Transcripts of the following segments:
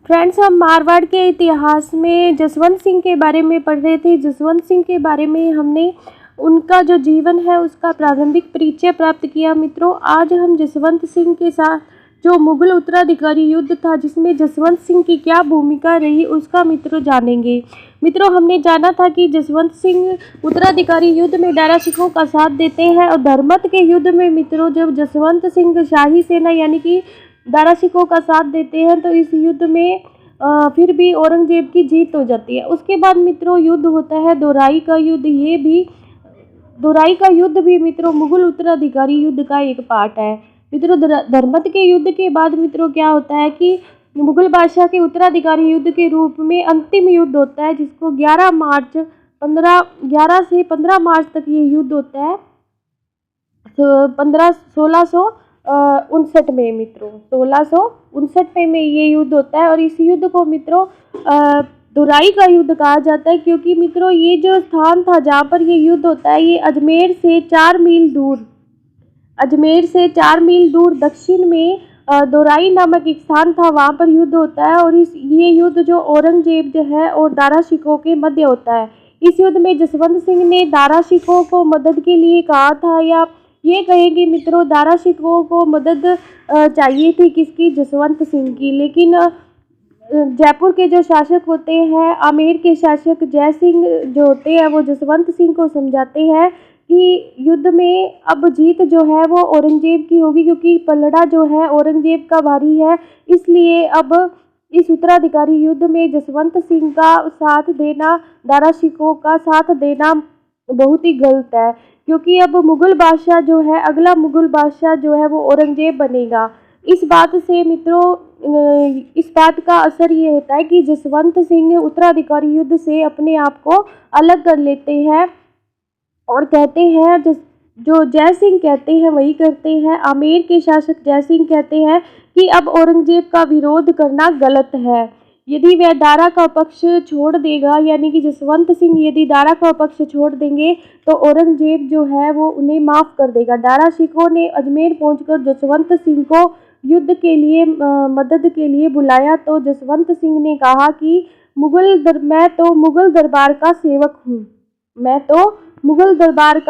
Friends, हम मारवाड़ के इतिहास में जसवंत सिंह के बारे में पढ़ रहे थे। जसवंत सिंह के बारे में हमने उनका जो जीवन है उसका प्रारंभिक परिचय प्राप्त किया। मित्रों, आज हम जसवंत सिंह के साथ जो मुगल उत्तराधिकारी युद्ध था जिसमें जसवंत सिंह की क्या भूमिका रही उसका मित्रों जानेंगे। मित्रों, हमने जाना था कि जसवंत सिंह उत्तराधिकारी युद्ध में दारा सिकों का साथ देते हैं और धर्मत के युद्ध में मित्रों जब जसवंत सिंह शाही सेना यानी कि दारा सिकों का साथ देते हैं तो इस युद्ध में फिर भी औरंगजेब की जीत हो जाती है। उसके बाद मित्रों युद्ध होता है दोराई का युद्ध। ये भी दोराई का युद्ध भी मित्रों मुगल उत्तराधिकारी युद्ध का एक पार्ट है। मित्रों, धर्मत के युद्ध के बाद मित्रों क्या होता है कि मुगल बादशाह के उत्तराधिकारी युद्ध के रूप में अंतिम युद्ध होता है जिसको 11 से 15 मार्च तक ये युद्ध होता है। तो 1659 में मित्रों 1659 में ये युद्ध होता है और इस युद्ध को मित्रों दोराई का युद्ध कहा जाता है क्योंकि मित्रों ये जो स्थान था जहाँ पर ये युद्ध होता है ये अजमेर से 4 मील दूर दक्षिण में दोराई नामक एक स्थान था, वहाँ पर युद्ध होता है। और ये युद्ध जो औरंगजेब जो है और दारा शिकोह के मध्य होता है। इस युद्ध में जसवंत सिंह ने दारा शिकोह को मदद के लिए कहा था, या ये कहेंगे मित्रों दारा शिकोह को मदद चाहिए थी किसकी, जसवंत सिंह की। लेकिन जयपुर के जो शासक होते हैं, आमेर के शासक जय सिंह जो होते हैं वो जसवंत सिंह को समझाते हैं कि युद्ध में अब जीत जो है वो औरंगजेब की होगी क्योंकि पलड़ा जो है औरंगजेब का भारी है। इसलिए अब इस उत्तराधिकारी युद्ध में जसवंत सिंह का साथ देना, दारा शिकोह का साथ देना बहुत ही गलत है क्योंकि अब मुगल बादशाह जो है, अगला मुगल बादशाह जो है वो औरंगजेब बनेगा। इस बात से मित्रों इस बात का असर ये होता है कि जसवंत सिंह उत्तराधिकारी युद्ध से अपने आप को अलग कर लेते हैं और कहते हैं जो जय सिंह कहते हैं वही करते हैं। आमेर के शासक जय सिंह कहते हैं कि अब औरंगजेब का विरोध करना गलत है। यदि वह दारा का पक्ष छोड़ देगा, यानी कि जसवंत सिंह यदि दारा का पक्ष छोड़ देंगे तो औरंगजेब जो है वो उन्हें माफ़ कर देगा। दारा शिकोह ने अजमेर पहुंचकर जसवंत सिंह को युद्ध के लिए मदद के लिए बुलाया तो जसवंत सिंह ने कहा कि मैं तो मुगल दरबार का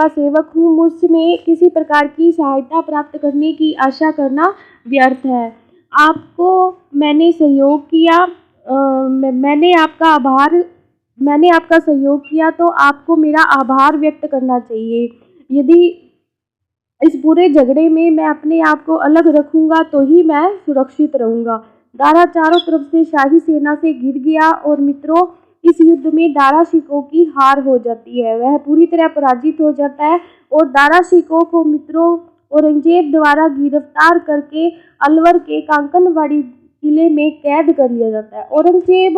सेवक हूँ, मुझमें किसी प्रकार की सहायता प्राप्त करने की आशा करना व्यर्थ है। आपको मैंने सहयोग किया, मैंने आपका सहयोग किया तो आपको मेरा आभार व्यक्त करना चाहिए। यदि इस पूरे झगड़े में मैं अपने आप को अलग रखूंगा तो ही मैं सुरक्षित रहूंगा। दारा चारों तरफ से शाही सेना से घिर गया और मित्रों इस युद्ध में दारा शिकोह की हार हो जाती है, वह पूरी तरह पराजित हो जाता है और दारा शिकोह को मित्रों औरंगजेब द्वारा गिरफ्तार करके अलवर के कांकनवाड़ी किले में कैद कर लिया जाता है। औरंगजेब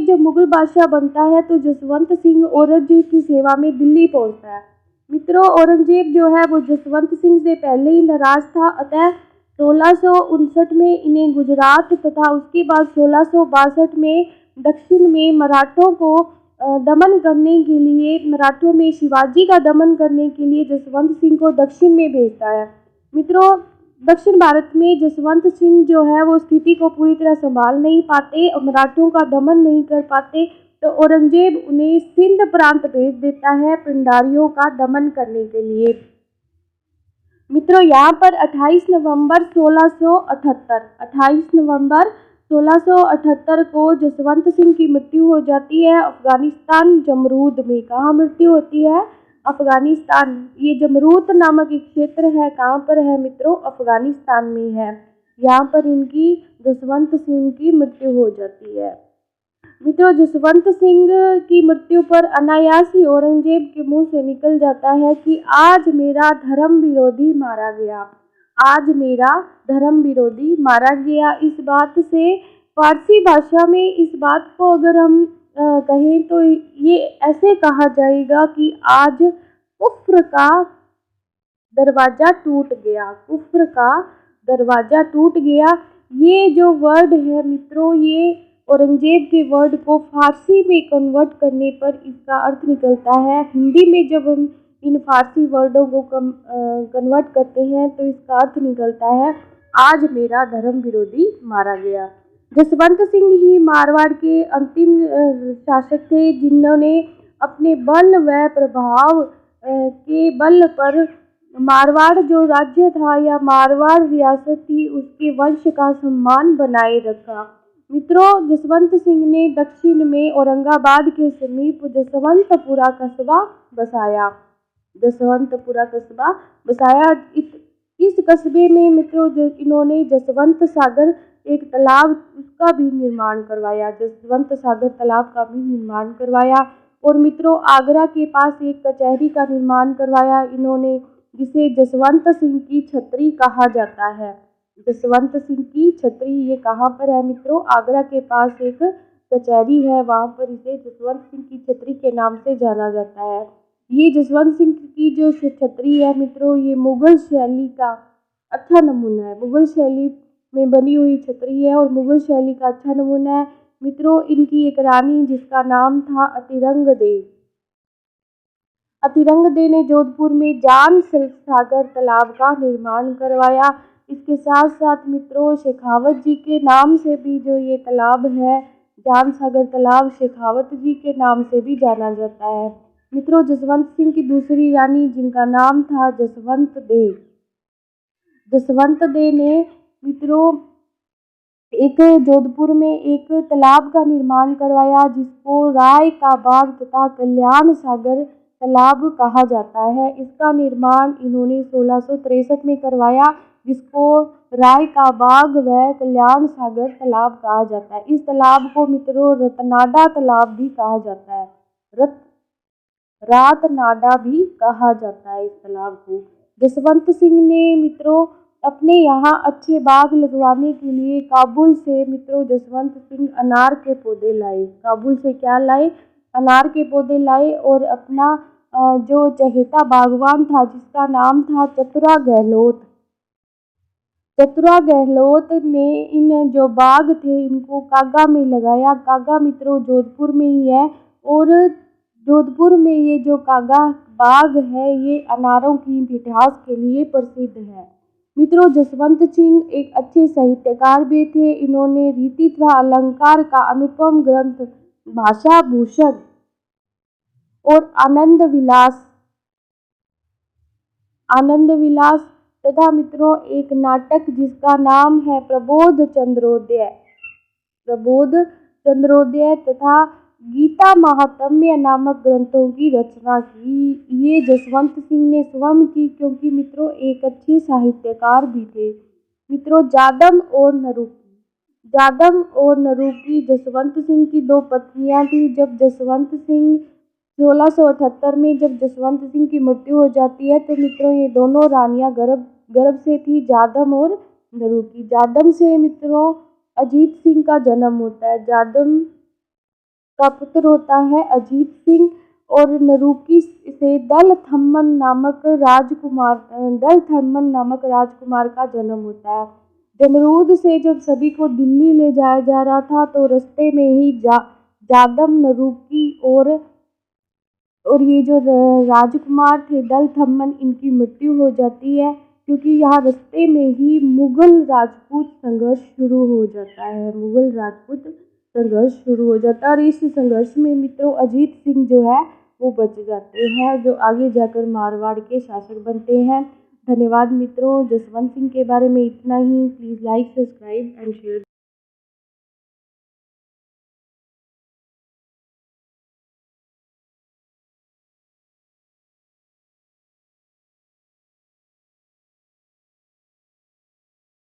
जब मुगल बादशाह बनता है तो जसवंत सिंह औरंगजेब की सेवा में दिल्ली पहुंचता है। मित्रों, औरंगजेब जो है वो जसवंत सिंह से पहले ही नाराज था, अतः 1659 में इन्हें गुजरात तथा उसके बाद 1662 में दक्षिण में मराठों में शिवाजी का दमन करने के लिए जसवंत सिंह को दक्षिण में भेजता है। मित्रों, दक्षिण भारत में जसवंत सिंह जो है वो स्थिति को पूरी तरह संभाल नहीं पाते और मराठों का दमन नहीं कर पाते तो औरंगजेब उन्हें सिंध प्रांत भेज देता है पिंडारियों का दमन करने के लिए। मित्रों, यहाँ पर 28 नवंबर 1678 को जसवंत सिंह की मृत्यु हो जाती है अफगानिस्तान जमरूद में। कहाँ मृत्यु होती है? अफगानिस्तान। ये जमरूद नामक एक क्षेत्र है, कहाँ पर है मित्रों? अफगानिस्तान में है। यहाँ पर इनकी जसवंत सिंह की मृत्यु हो जाती है। मित्रों, जसवंत सिंह की मृत्यु पर अनायास ही औरंगजेब के मुंह से निकल जाता है कि आज मेरा धर्म विरोधी मारा गया। इस बात से फारसी भाषा में इस बात को अगर हम कहें तो ये ऐसे कहा जाएगा कि आज कुफ्र का दरवाज़ा टूट गया। ये जो वर्ड है मित्रों, ये औरंगजेब के वर्ड को फारसी में कन्वर्ट करने पर इसका अर्थ निकलता है। हिंदी में जब हम इन फारसी वर्डों को कन्वर्ट करते हैं तो इसका अर्थ निकलता है आज मेरा धर्म विरोधी मारा गया। जसवंत सिंह ही मारवाड़ के अंतिम शासक थे जिन्होंने अपने बल व प्रभाव के बल पर मारवाड़ जो राज्य था या मारवाड़ रियासत थी उसके वंश का सम्मान बनाए रखा। मित्रों, जसवंत सिंह ने दक्षिण में औरंगाबाद के समीप जसवंतपुरा कस्बा बसाया। जसवंतपुरा कस्बा बसाया। इस कस्बे में मित्रों जो इन्होंने जसवंत सागर एक तालाब उसका भी निर्माण करवाया। जसवंत सागर तालाब का भी निर्माण करवाया। और मित्रों आगरा के पास एक कचहरी का निर्माण करवाया इन्होंने, जिसे जसवंत सिंह की छतरी कहा जाता है। जसवंत सिंह की छतरी ये कहाँ पर है मित्रों? आगरा के पास एक कचहरी है, वहाँ पर इसे जसवंत सिंह की छतरी के नाम से जाना जाता है। ये जसवंत सिंह की जो छतरी है मित्रों, ये मुगल शैली का अच्छा नमूना है। मुगल शैली में बनी हुई छतरी है और मुगल शैली का अच्छा नमूना है। मित्रों, इनकी एक रानी जिसका नाम था अतिरंग दे। अतिरंग दे ने जोधपुर में जान सागर तालाब का निर्माण करवाया। इसके साथ साथ मित्रों शेखावत जी के नाम से भी जो ये तालाब है, जान सागर तालाब, शेखावत जी के नाम से भी जाना जाता है। मित्रों, जसवंत सिंह की दूसरी रानी जिनका नाम था जसवंत दे। जसवंत दे ने मित्रों एक जोधपुर में एक तालाब का निर्माण करवाया जिसको राय का बाग तथा कल्याण सागर तालाब कहा जाता है। इसका निर्माण इन्होंने 1663 में करवाया, जिसको राय का बाग व कल्याण सागर तालाब कहा जाता है। इस तालाब को मित्रों रतनाडा तालाब भी कहा जाता है। रातनाडा भी कहा जाता है इस तालाब को। जसवंत सिंह ने मित्रों अपने यहाँ अच्छे बाग लगवाने के लिए काबुल से मित्रों जसवंत सिंह अनार के पौधे लाए। काबुल से क्या लाए? अनार के पौधे लाए। और अपना जो चहेता बागवान था जिसका नाम था चतुरा गहलोत। चतुरा गहलोत ने इन जो बाग थे इनको कागा में लगाया। कागा मित्रों जोधपुर में ही है और जोधपुर में ये जो कागा बाग है ये अनारों की मिठास के लिए प्रसिद्ध है। मित्रों, जसवंत सिंह एक अच्छे साहित्यकार भी थे। इन्होंने रीति तथा अलंकार का अनुपम ग्रंथ भाषा भूषण और आनंद विलास तथा मित्रों एक नाटक जिसका नाम है प्रबोध चंद्रोदय तथा गीता महात्म्य नामक ग्रंथों की रचना की। ये जसवंत सिंह ने स्वयं की, क्योंकि मित्रों एक अच्छे साहित्यकार भी थे। मित्रों जादम और नरूकी जसवंत सिंह की दो पत्नियां थी। जब जसवंत सिंह 1678 में जब जसवंत सिंह की मृत्यु हो जाती है तो मित्रों ये दोनों रानियां गर्भ से थी, जादम और नरूकी। जादम से मित्रों अजीत सिंह का जन्म होता है। जादम का पुत्र होता है अजीत सिंह और नरूकी से दल थम्मन नामक राजकुमार का जन्म होता है। जमरूद से जब सभी को दिल्ली ले जाया जा रहा था तो रास्ते में ही जादम, नरूकी और ये जो राजकुमार थे दल थम्मन, इनकी मृत्यु हो जाती है, क्योंकि यहाँ रास्ते में ही मुगल राजपूत संघर्ष शुरू हो जाता है। और इस संघर्ष में मित्रों अजीत सिंह जो है वो बच जाते हैं, जो आगे जाकर मारवाड़ के शासक बनते हैं। धन्यवाद मित्रों। जसवंत सिंह के बारे में इतना ही। Please like, subscribe and share.